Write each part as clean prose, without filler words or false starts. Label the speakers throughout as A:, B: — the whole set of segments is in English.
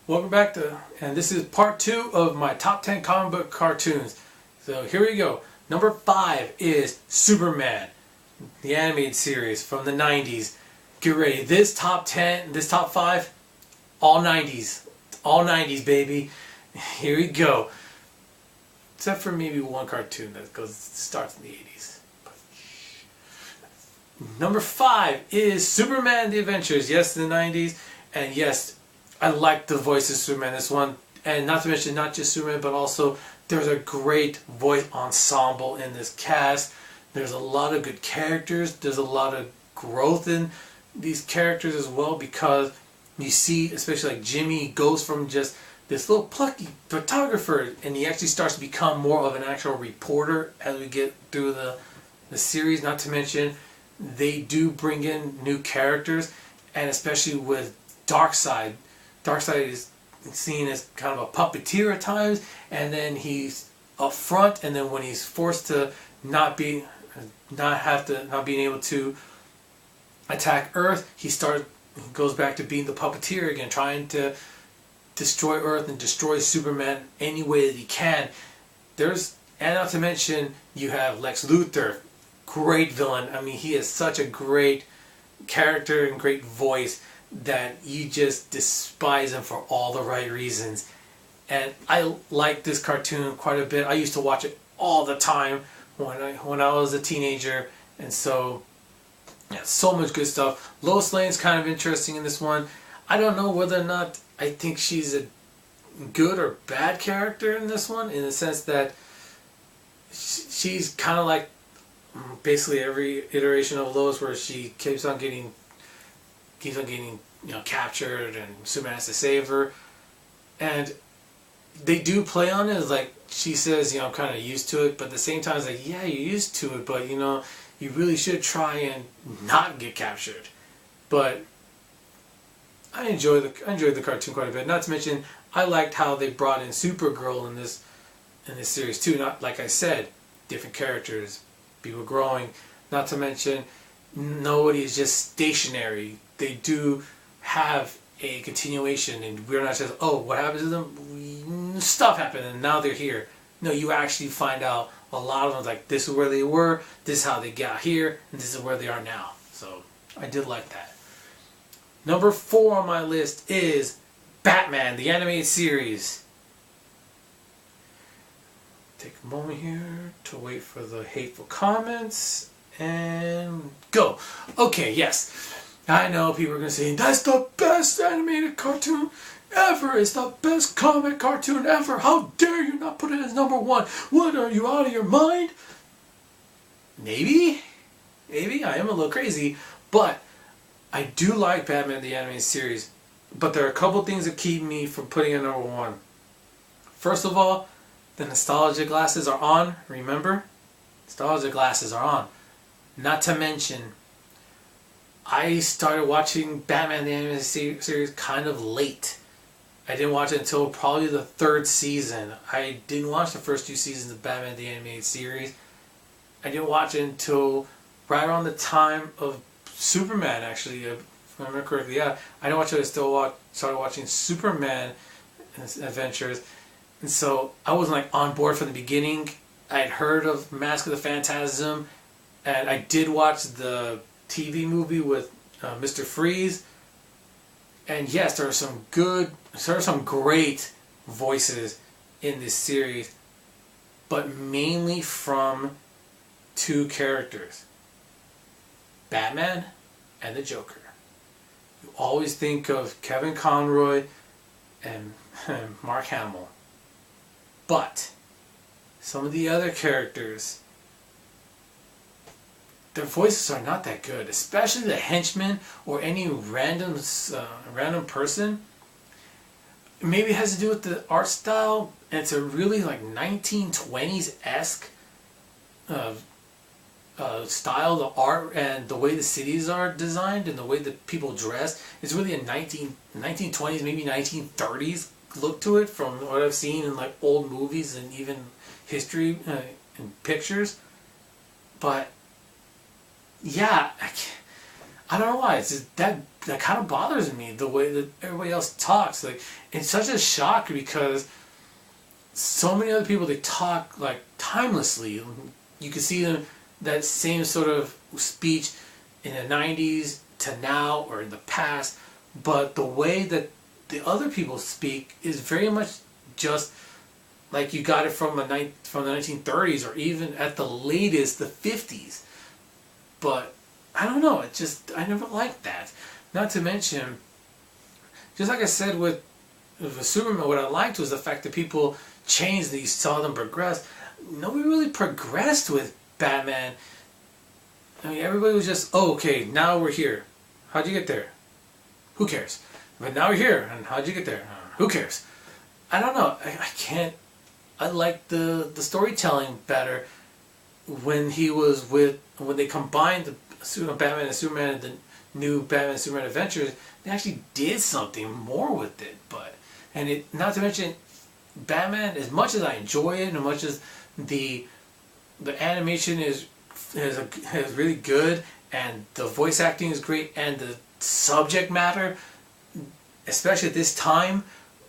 A: Welcome back and this is part 2 of my top 10 comic book cartoons. So here we go. Number 5 is Superman, the animated series from the 90s. Get ready. This top 10, this top 5, all 90s. All 90s, baby. Here we go. Except for maybe one cartoon that starts in the 80s. Number 5 is Superman the Adventures. Yes, in the 90s. And yes, I like the voice of Superman this one. And not to mention not just Superman, but also there's a great voice ensemble in this cast. There's a lot of good characters. There's a lot of growth in these characters as well, because you see, especially like Jimmy goes from just this little plucky photographer and he actually starts to become more of an actual reporter as we get through the series. Not to mention they do bring in new characters, and especially with Darkseid. Darkseid is seen as kind of a puppeteer at times, and then he's up front, and then when he's forced to not being able to attack Earth, he goes back to being the puppeteer again, trying to destroy Earth and destroy Superman any way that he can. And not to mention you have Lex Luthor, great villain. I mean, he is such a great character and great voice that you just despise him for all the right reasons. And I like this cartoon quite a bit. I used to watch it all the time when I was a teenager, and so yeah, so much good stuff. Lois Lane's kind of interesting in this one. I don't know whether or not I think she's a good or bad character in this one, in the sense that she's kind of like basically every iteration of Lois, where she keeps on getting captured and Superman has to save her. And they do play on it, like she says, I'm kind of used to it, but at the same time it's like, yeah, you're used to it, but you really should try and not get captured. But I enjoyed the cartoon quite a bit. Not to mention I liked how they brought in Supergirl in this series too. Not, like I said, different characters, people growing. Not to mention nobody is just stationary. They do have a continuation, and we're not just, oh, what happens to them? Stuff happened and now they're here. No, you actually find out a lot of them, like, this is where they were, this is how they got here, and this is where they are now. So I did like that. Number 4 on my list is Batman, the animated series. Take a moment here to wait for the hateful comments and go. Okay, yes. I know people are going to say, that's the best animated cartoon ever. It's the best comic cartoon ever. How dare you not put it as number 1? What, are you out of your mind? Maybe I am a little crazy, but I do like Batman the animated series. But there are a couple things that keep me from putting it number 1. First of all, the nostalgia glasses are on. Remember? Nostalgia glasses are on. Not to mention, I started watching Batman the Animated Series kind of late. I didn't watch it until probably the 3rd season. I didn't watch the first 2 seasons of Batman the Animated Series. I didn't watch it until right around the time of Superman, actually, if I remember correctly. Yeah, I didn't watch it. I still started watching Superman Adventures. And so I wasn't like on board from the beginning. I had heard of Mask of the Phantasm, and I did watch the TV movie with Mr. Freeze, and yes, there are some great voices in this series, but mainly from 2 characters, Batman and the Joker. You always think of Kevin Conroy and Mark Hamill, but some of the other characters, their voices are not that good, especially the henchman or any random person. Maybe it has to do with the art style, and it's a really like 1920s-esque style, the art and the way the cities are designed and the way that people dress. It's really a 1920s, maybe 1930s look to it from what I've seen in like old movies and even history and pictures. But yeah, I don't know why. It's just that kind of bothers me, the way that everybody else talks. Like, it's such a shock because so many other people, they talk like timelessly. You can see them, that same sort of speech in the 90s to now or in the past, but the way that the other people speak is very much just like you got it from the 1930s, or even at the latest the 50s. But I don't know, I never liked that. Not to mention, just like I said with Superman, what I liked was the fact that people changed, that you saw them progress. Nobody really progressed with Batman. I mean, everybody was just, oh, okay, now we're here. How'd you get there? Who cares? But now we're here, and how'd you get there? Who cares? I don't know. I can't. I like the storytelling better when they combined the Batman and Superman and the new Batman and Superman Adventures. They actually did something more with it. Not to mention, Batman, as much as I enjoy it, and as much as the animation is really good, and the voice acting is great, and the subject matter, especially at this time,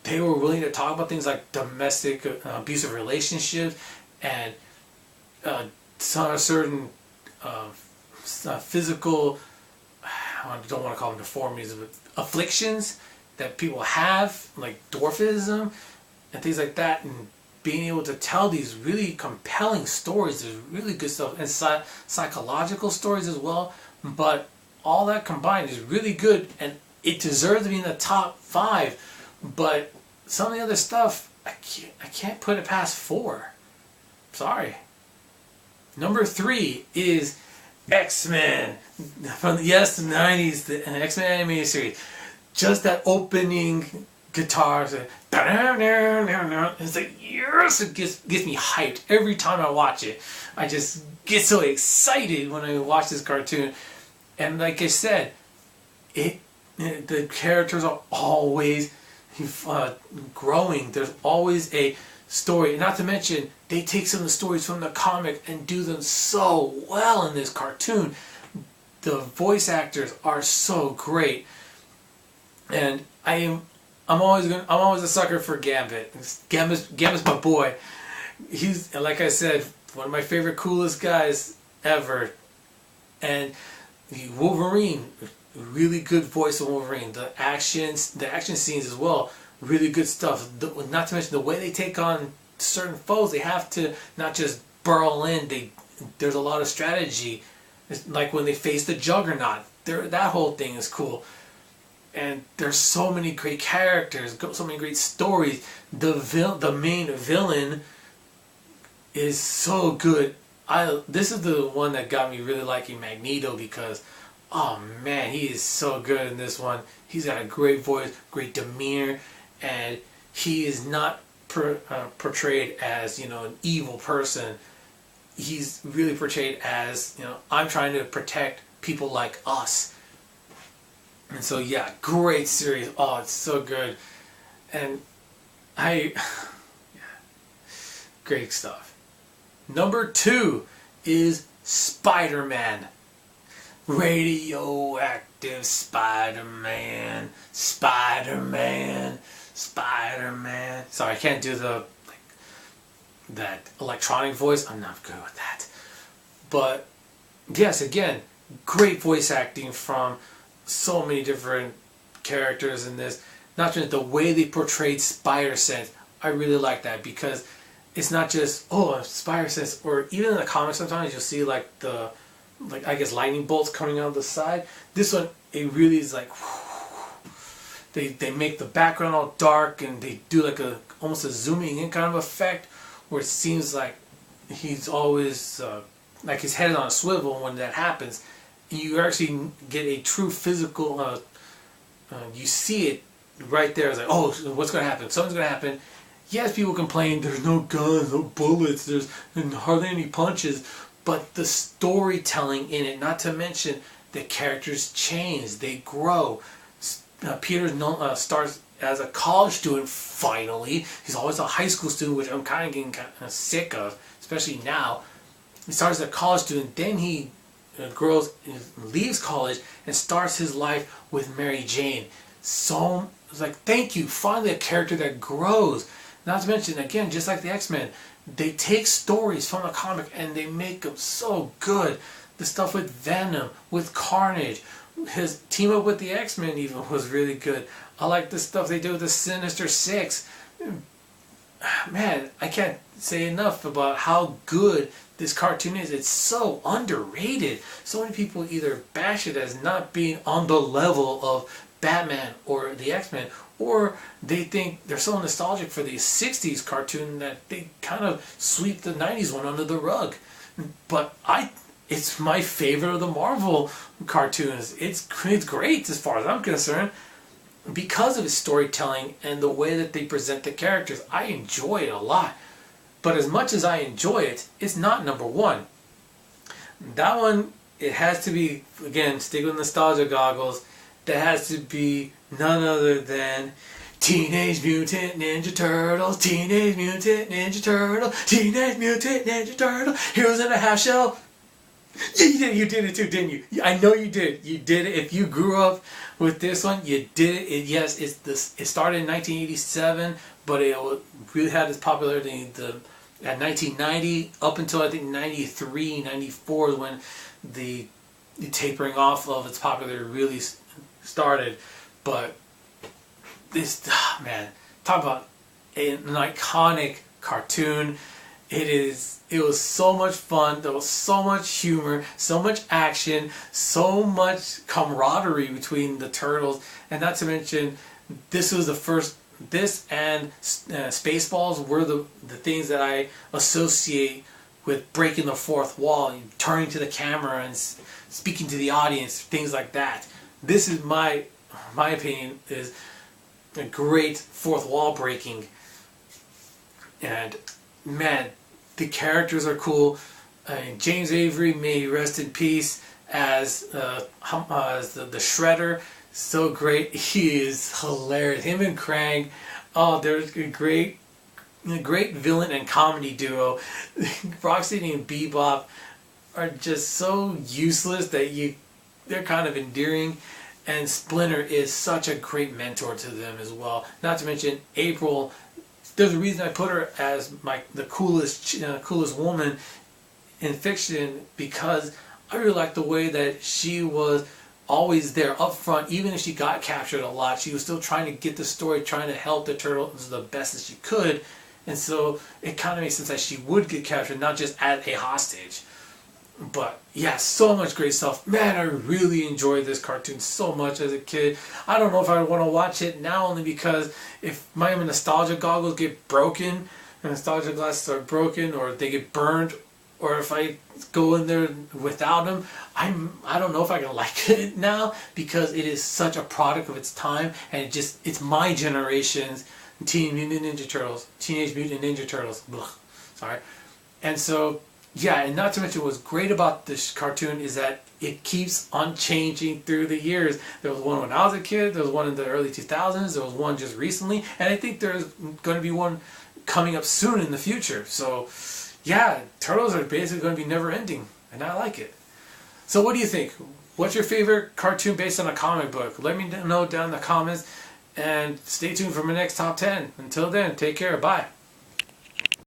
A: they were willing to talk about things like domestic abusive relationships and certain physical, I don't want to call them deformities, but afflictions that people have, like dwarfism and things like that, and being able to tell these really compelling stories. There's really good stuff, and psychological stories as well, but all that combined is really good, and it deserves to be in the top 5. But some of the other stuff, I can't put it past 4. Sorry. Number 3 is X-Men. From the 90s, the X-Men animated series. Just that opening guitar, it's like, yes, it gets me hyped every time I watch it. I just get so excited when I watch this cartoon. And like I said, the characters are always growing. There's always a story. Not to mention, they take some of the stories from the comic and do them so well in this cartoon. The voice actors are so great, and I'm always a sucker for Gambit. Gambit's my boy. He's, like I said, one of my favorite, coolest guys ever. And Wolverine, really good voice of Wolverine. The action scenes as well, really good stuff. Not to mention the way they take on certain foes. They have to not just burrow in. There's a lot of strategy. It's like when they face the Juggernaut. That whole thing is cool. And there's so many great characters, so many great stories. The main villain is so good. This is the one that got me really liking Magneto, because, oh man, he is so good in this one. He's got a great voice, great demeanor, and he is not portrayed as, an evil person. He's really portrayed as, I'm trying to protect people like us. And so, yeah, great series. Oh, it's so good. And great stuff. Number 2 is Spider-Man. Radioactive Spider-Man. Spider-Man. Spider-Man. Sorry, I can't do that electronic voice. I'm not good with that. But, yes, again, great voice acting from so many different characters in this. Not just the way they portrayed Spider-Sense. I really like that, because it's not just, Spider-Sense, or even in the comics sometimes you'll see I guess lightning bolts coming out of the side. This one, it really is like, they make the background all dark, and they do almost a zooming in kind of effect, where it seems like he's always like his head is on a swivel when that happens. You actually get a true physical, you see it right there. It's like, oh, what's going to happen? Something's going to happen. Yes, people complain, there's no guns, no bullets, there's hardly any punches, but the storytelling in it, not to mention the characters change, they grow. Peter starts as a college student, finally. He's always a high school student, which I'm kind of getting sick of, especially now. He starts as a college student, then he leaves college and starts his life with Mary Jane. So it's like, thank you, finally a character that grows. Not to mention, again, just like the X-Men, they take stories from a comic and they make them so good. The stuff with Venom, with Carnage, his team up with the X-Men even was really good. I like the stuff they do with the Sinister Six. Man, I can't say enough about how good this cartoon is. It's so underrated. So many people either bash it as not being on the level of Batman or the X-Men, or they think they're so nostalgic for the 60s cartoon that they kind of sweep the 90s one under the rug. But it's my favorite of the Marvel cartoons. It's great as far as I'm concerned. Because of its storytelling and the way that they present the characters, I enjoy it a lot. But as much as I enjoy it, it's not number one. That one, it has to be, again, stick with nostalgia goggles, that has to be none other than Teenage Mutant Ninja Turtles, Teenage Mutant Ninja Turtles, Teenage Mutant Ninja Turtles, Heroes in a Half Shell. Yeah, you did it too, didn't you? I know you did. You did it. If you grew up with this one, you did it. Yes, it started in 1987, but it really had its popularity at 1990 up until I think 93, 94 is when the tapering off of its popularity really started. But this, man, talk about an iconic cartoon. It was so much fun. There was so much humor, so much action, so much camaraderie between the turtles, and not to mention, this was the first. This and Spaceballs were the things that I associate with breaking the fourth wall, and turning to the camera and speaking to the audience, things like that. This is my opinion, is a great fourth wall breaking. And man, the characters are cool. James Avery, may he rest in peace, as the Shredder. So great. He is hilarious. Him and Krang. Oh, they're a great villain and comedy duo. Rocksteady and Bebop are just so useless that they're kind of endearing. And Splinter is such a great mentor to them as well. Not to mention April. There's a reason I put her as the coolest woman in fiction, because I really like the way that she was always there up front. Even if she got captured a lot, she was still trying to get the story, trying to help the turtles the best as she could. And so it kind of makes sense that she would get captured, not just as a hostage. But yeah, so much great stuff. Man, I really enjoyed this cartoon so much as a kid. I don't know if I want to watch it now, only because if my nostalgia goggles get broken, the nostalgia glasses are broken, or they get burned, or if I go in there without them, I don't know if I can like it now, because it is such a product of its time, and it's my generation's Teenage Mutant Ninja Turtles. Ugh, sorry. And so, yeah, and not to mention what's great about this cartoon is that it keeps on changing through the years. There was one when I was a kid, there was one in the early 2000s, there was one just recently, and I think there's going to be one coming up soon in the future. So, yeah, Turtles are basically going to be never ending, and I like it. So what do you think? What's your favorite cartoon based on a comic book? Let me know down in the comments, and stay tuned for my next top 10. Until then, take care, bye.